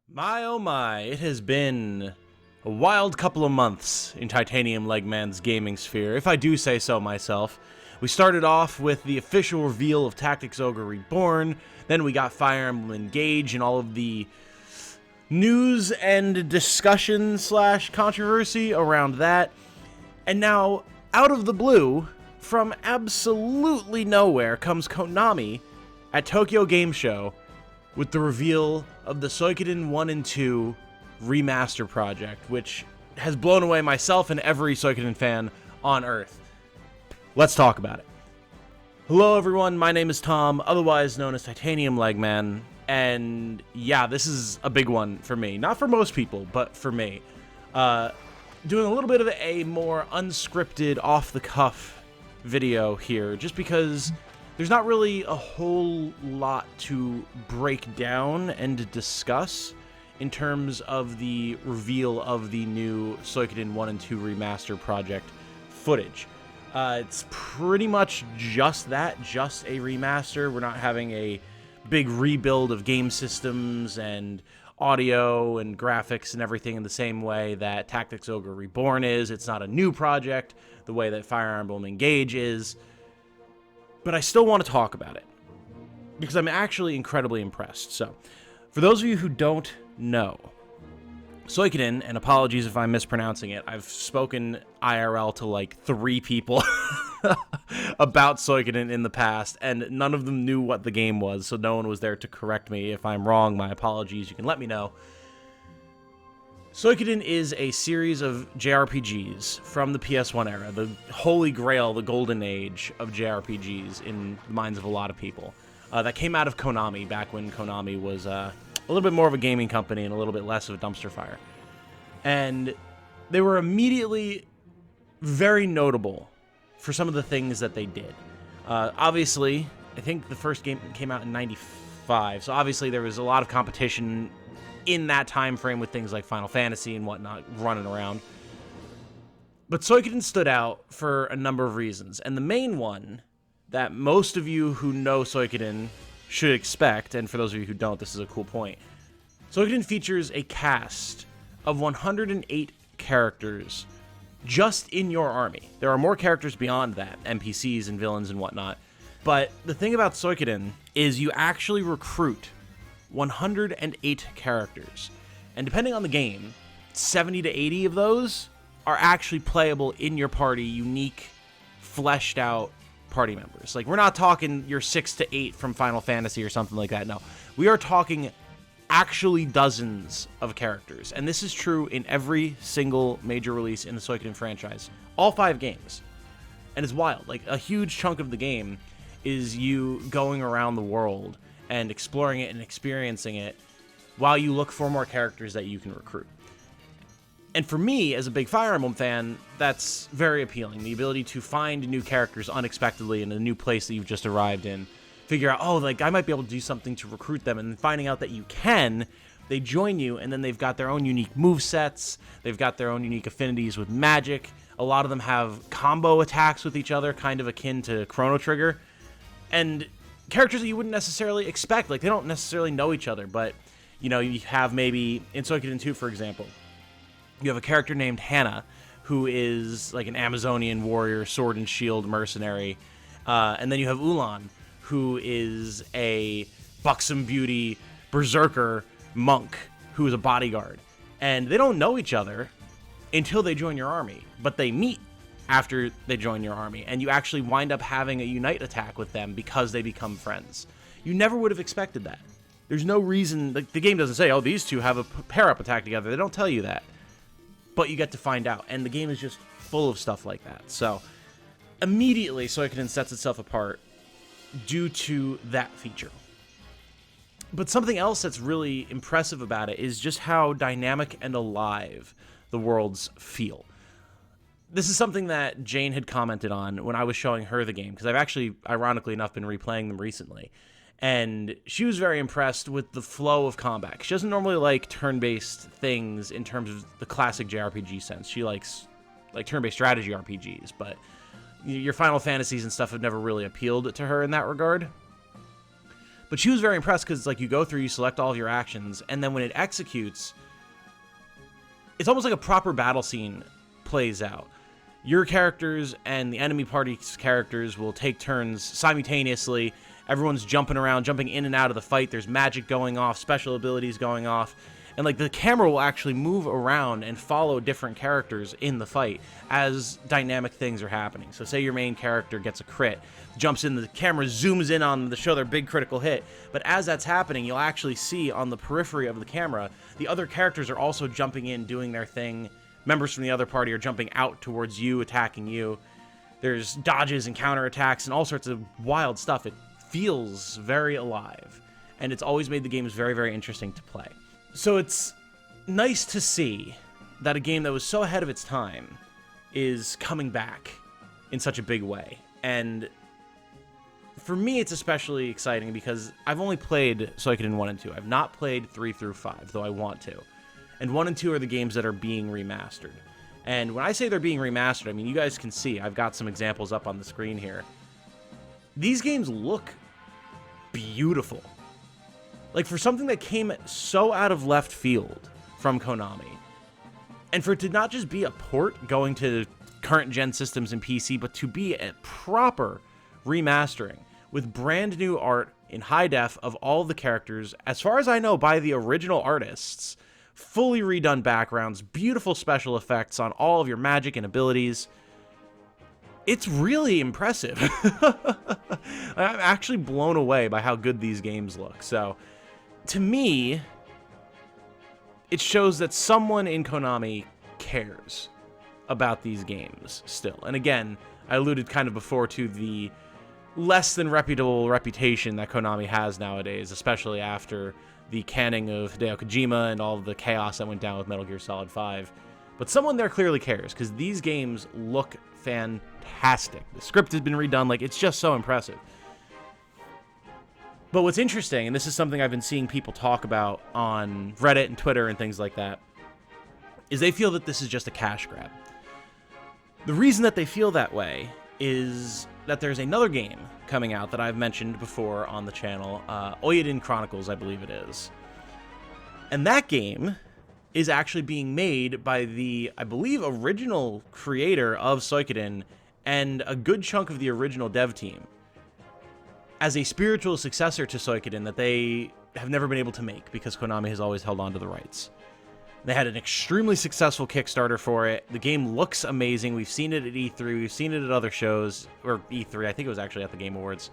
My oh my, it has been a wild couple of months in Titanium Legman's gaming sphere, if I do say so myself. We started off with the official reveal of Tactics Ogre Reborn, then we got Fire Emblem Engage and all of the news and discussion / controversy around that. And now, out of the blue, from absolutely nowhere, comes Konami at Tokyo Game Show with the reveal of the Suikoden 1 and 2 remaster project, which has blown away myself and every Suikoden fan on Earth. Let's talk about it. Hello everyone, my name is Tom, otherwise known as Titanium Legman, and yeah, this is a big one for me. Not for most people, but for me. Doing a little bit of a more unscripted, off-the-cuff video here, just because there's not really a whole lot to break down and discuss in terms of the reveal of the new Suikoden 1 and 2 remaster project footage. It's pretty much just that, just a remaster. We're not having a big rebuild of game systems and audio and graphics and everything in the same way that Tactics Ogre Reborn is. It's not a new project the way that Fire Emblem Engage is. But I still want to talk about it because I'm actually incredibly impressed. So, for those of you who don't know, Suikoden, and apologies if I'm mispronouncing it, I've spoken IRL to like 3 people about Suikoden in the past, and none of them knew what the game was, so no one was there to correct me. If I'm wrong, my apologies, you can let me know. Suikoden is a series of JRPGs from the PS1 era, the holy grail, the golden age of JRPGs in the minds of a lot of people, that came out of Konami back when Konami was a little bit more of a gaming company and a little bit less of a dumpster fire. And they were immediately very notable for some of the things that they did. Obviously, I think the first game came out in '95, so obviously there was a lot of competition in that time frame with things like Final Fantasy and whatnot running around. But Suikoden stood out for a number of reasons, and the main one that most of you who know Suikoden should expect, and for those of you who don't, this is a cool point. Suikoden features a cast of 108 characters just in your army. There are more characters beyond that, NPCs and villains and whatnot. But the thing about Suikoden is you actually recruit 108 characters. And depending on the game, 70 to 80 of those are actually playable in your party, unique, fleshed out party members. Like, we're not talking your 6 to 8 from Final Fantasy or something like that. No, we are talking actually dozens of characters. And this is true in every single major release in the Suikoden franchise. All 5 games. And it's wild. Like, a huge chunk of the game is you going around the world and exploring it and experiencing it while you look for more characters that you can recruit. And for me, as a big Fire Emblem fan, that's very appealing. The ability to find new characters unexpectedly in a new place that you've just arrived in. Figure out, oh, like, I might be able to do something to recruit them, and then finding out that you can, they join you, and then they've got their own unique movesets, they've got their own unique affinities with magic. A lot of them have combo attacks with each other, kind of akin to Chrono Trigger. And characters that you wouldn't necessarily expect, like, they don't necessarily know each other, but, you know, you have maybe, in Suikoden 2, for example, you have a character named Hannah, who is like an Amazonian warrior, sword and shield mercenary, and then you have Ulan, who is a buxom beauty berserker monk who is a bodyguard. And they don't know each other until they join your army, but they meet after they join your army, and you actually wind up having a unite attack with them because they become friends. You never would have expected that. There's no reason, like, the game doesn't say, oh, these two have a pair-up attack together. They don't tell you that. But you get to find out, and the game is just full of stuff like that. So, immediately, Suikoden sets itself apart due to that feature. But something else that's really impressive about it is just how dynamic and alive the worlds feel. This is something that Jane had commented on when I was showing her the game, because I've actually, ironically enough, been replaying them recently. And she was very impressed with the flow of combat. She doesn't normally like turn-based things in terms of the classic JRPG sense. She likes like turn-based strategy RPGs, but your Final Fantasies and stuff have never really appealed to her in that regard. But she was very impressed because, like, you go through, you select all of your actions, and then when it executes, it's almost like a proper battle scene plays out. Your characters and the enemy party's characters will take turns simultaneously. Everyone's jumping around, jumping in and out of the fight. There's magic going off, special abilities going off. And, like, the camera will actually move around and follow different characters in the fight as dynamic things are happening. So say your main character gets a crit, jumps in, the camera zooms in on them to show their big critical hit. But as that's happening, you'll actually see on the periphery of the camera, the other characters are also jumping in, doing their thing. Members from the other party are jumping out towards you, attacking you. There's dodges and counterattacks and all sorts of wild stuff. It feels very alive. And it's always made the games very, very interesting to play. So it's nice to see that a game that was so ahead of its time is coming back in such a big way. And for me, it's especially exciting because I've only played Suikoden 1 and 2. I've not played 3 through 5, though I want to. And 1 and 2 are the games that are being remastered. And when I say they're being remastered, I mean, you guys can see, I've got some examples up on the screen here. These games look beautiful. Like, for something that came so out of left field from Konami, and for it to not just be a port going to current gen systems and PC, but to be a proper remastering with brand new art in high def of all the characters, as far as I know, by the original artists, fully redone backgrounds, beautiful special effects on all of your magic and abilities. It's really impressive. I'm actually blown away by how good these games look. So, to me, it shows that someone in Konami cares about these games still. And again, I alluded kind of before to the less than reputable reputation that Konami has nowadays, especially after the canning of Hideo Kojima and all of the chaos that went down with Metal Gear Solid 5. But someone there clearly cares, because these games look fantastic. The script has been redone, like, it's just so impressive. But what's interesting, and this is something I've been seeing people talk about on Reddit and Twitter and things like that, is they feel that this is just a cash grab. The reason that they feel that way is that there's another game coming out that I've mentioned before on the channel, Suikoden Chronicles, I believe it is. And that game is actually being made by the, I believe, original creator of Suikoden and a good chunk of the original dev team, as a spiritual successor to Suikoden that they have never been able to make because Konami has always held on to the rights. They had an extremely successful Kickstarter for it. The game looks amazing. We've seen it at E3. We've seen it at other shows. Or E3. I think it was actually at the Game Awards.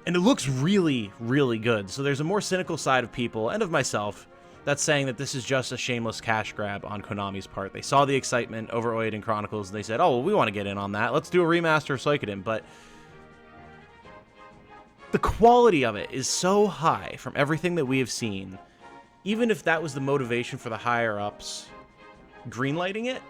And it looks really, really good. So there's a more cynical side of people, and of myself, that's saying that this is just a shameless cash grab on Konami's part. They saw the excitement over Suikoden Chronicles, and they said, oh, well, we want to get in on that. Let's do a remaster of Suikoden. But the quality of it is so high from everything that we have seen. Even if that was the motivation for the higher-ups greenlighting it,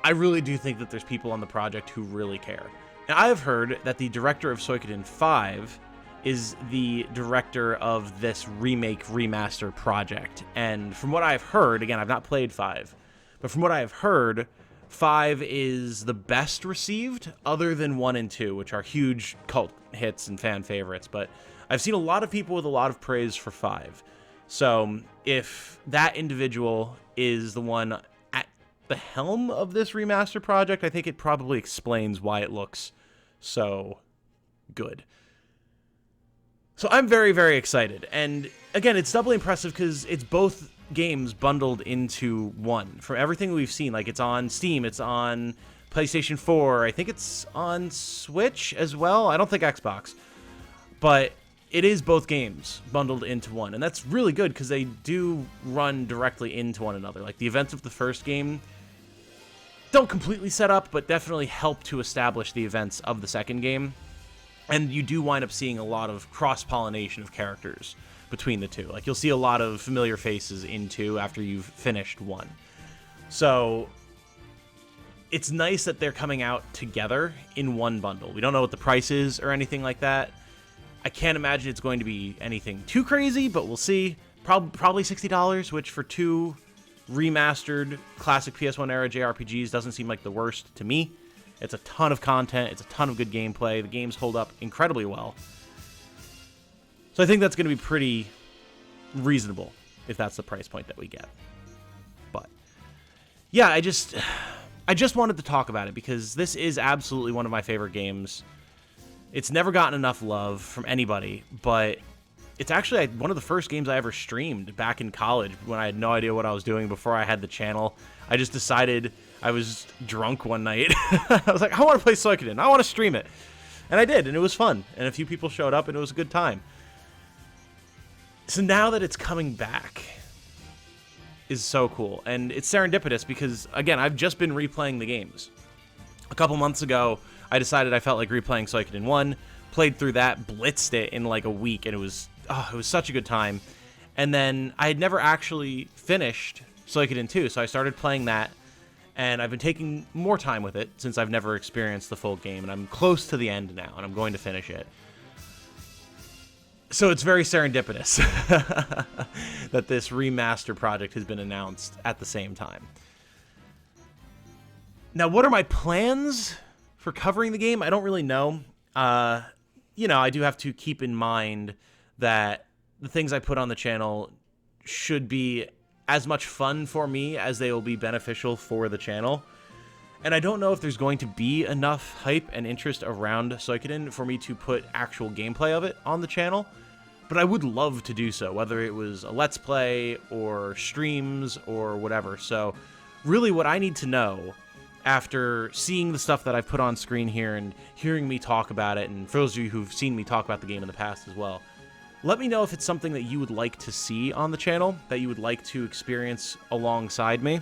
I really do think that there's people on the project who really care. And I have heard that the director of Suikoden 5 is the director of this remake remaster project. And from what I've heard, again, I've not played 5, but from what I've heard, 5 is the best received, other than 1 and 2, which are huge cult hits and fan favorites. But I've seen a lot of people with a lot of praise for 5. So if that individual is the one at the helm of this remaster project, I think it probably explains why it looks so good. So I'm very, very excited. And again, it's doubly impressive because it's both games bundled into one. From everything we've seen, like, it's on Steam, it's on PlayStation 4, I think it's on Switch as well. I don't think Xbox. But it is both games bundled into one, and that's really good because they do run directly into one another. Like, the events of the first game don't completely set up, but definitely help to establish the events of the second game. And you do wind up seeing a lot of cross-pollination of characters between the two. Like, you'll see a lot of familiar faces in 2 after you've finished 1. So it's nice that they're coming out together in one bundle. We don't know what the price is or anything like that. I can't imagine it's going to be anything too crazy, but we'll see. Probably $60, which for 2 remastered classic PS1 era JRPGs doesn't seem like the worst to me. It's a ton of content. It's a ton of good gameplay. The games hold up incredibly well. So I think that's going to be pretty reasonable if that's the price point that we get. But yeah, I just wanted to talk about it because this is absolutely one of my favorite games. It's never gotten enough love from anybody, but it's actually one of the first games I ever streamed back in college when I had no idea what I was doing before I had the channel. I just decided, I was drunk one night. I was like, I want to play Suikoden. I want to stream it. And I did, and it was fun. And a few people showed up, and it was a good time. So now that it's coming back is so cool. And it's serendipitous because, again, I've just been replaying the games. A couple months ago, I decided I felt like replaying Suikoden 1, played through that, blitzed it in like a week, and it was such a good time. And then I had never actually finished Suikoden 2, so I started playing that, and I've been taking more time with it since I've never experienced the full game, and I'm close to the end now, and I'm going to finish it. So it's very serendipitous that this remaster project has been announced at the same time. Now, what are my plans for covering the game? I don't really know. You know, I do have to keep in mind that the things I put on the channel should be as much fun for me as they will be beneficial for the channel. And I don't know if there's going to be enough hype and interest around Suikoden for me to put actual gameplay of it on the channel. But I would love to do so, whether it was a Let's Play or streams or whatever. So really what I need to know after seeing the stuff that I've put on screen here and hearing me talk about it, and for those of you who've seen me talk about the game in the past as well, let me know if it's something that you would like to see on the channel, that you would like to experience alongside me,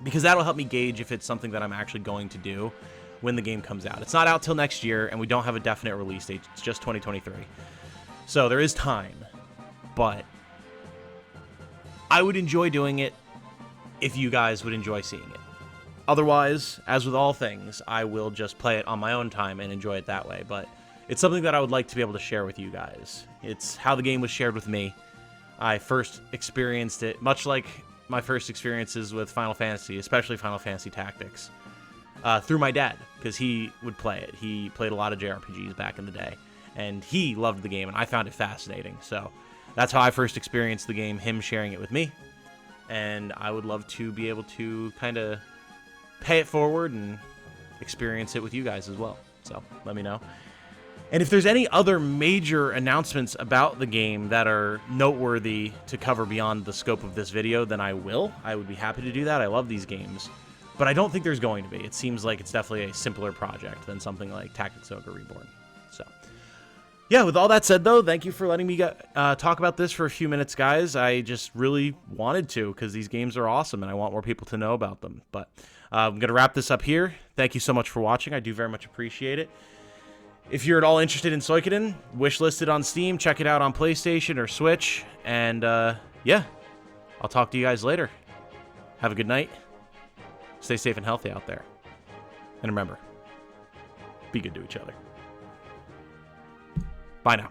because that'll help me gauge if it's something that I'm actually going to do when the game comes out. It's not out till next year, and we don't have a definite release date. It's just 2023. So there is time, but I would enjoy doing it if you guys would enjoy seeing it. Otherwise, as with all things, I will just play it on my own time and enjoy it that way, but it's something that I would like to be able to share with you guys. It's how the game was shared with me. I first experienced it, much like my first experiences with Final Fantasy, especially Final Fantasy Tactics, through my dad, because he would play it. He played a lot of JRPGs back in the day, and he loved the game, and I found it fascinating. So that's how I first experienced the game, him sharing it with me, and I would love to be able to kind of pay it forward and experience it with you guys as well. So let me know. And if there's any other major announcements about the game that are noteworthy to cover beyond the scope of this video, then I will. I would be happy to do that. I love these games. But I don't think there's going to be. It seems like it's definitely a simpler project than something like Tactics Ogre Reborn. So, yeah, with all that said, though, thank you for letting me talk about this for a few minutes, guys. I just really wanted to, because these games are awesome, and I want more people to know about them. But I'm going to wrap this up here. Thank you so much for watching. I do very much appreciate it. If you're at all interested in Suikoden, wishlisted on Steam, check it out on PlayStation or Switch. And, yeah, I'll talk to you guys later. Have a good night. Stay safe and healthy out there. And remember, be good to each other. Bye now.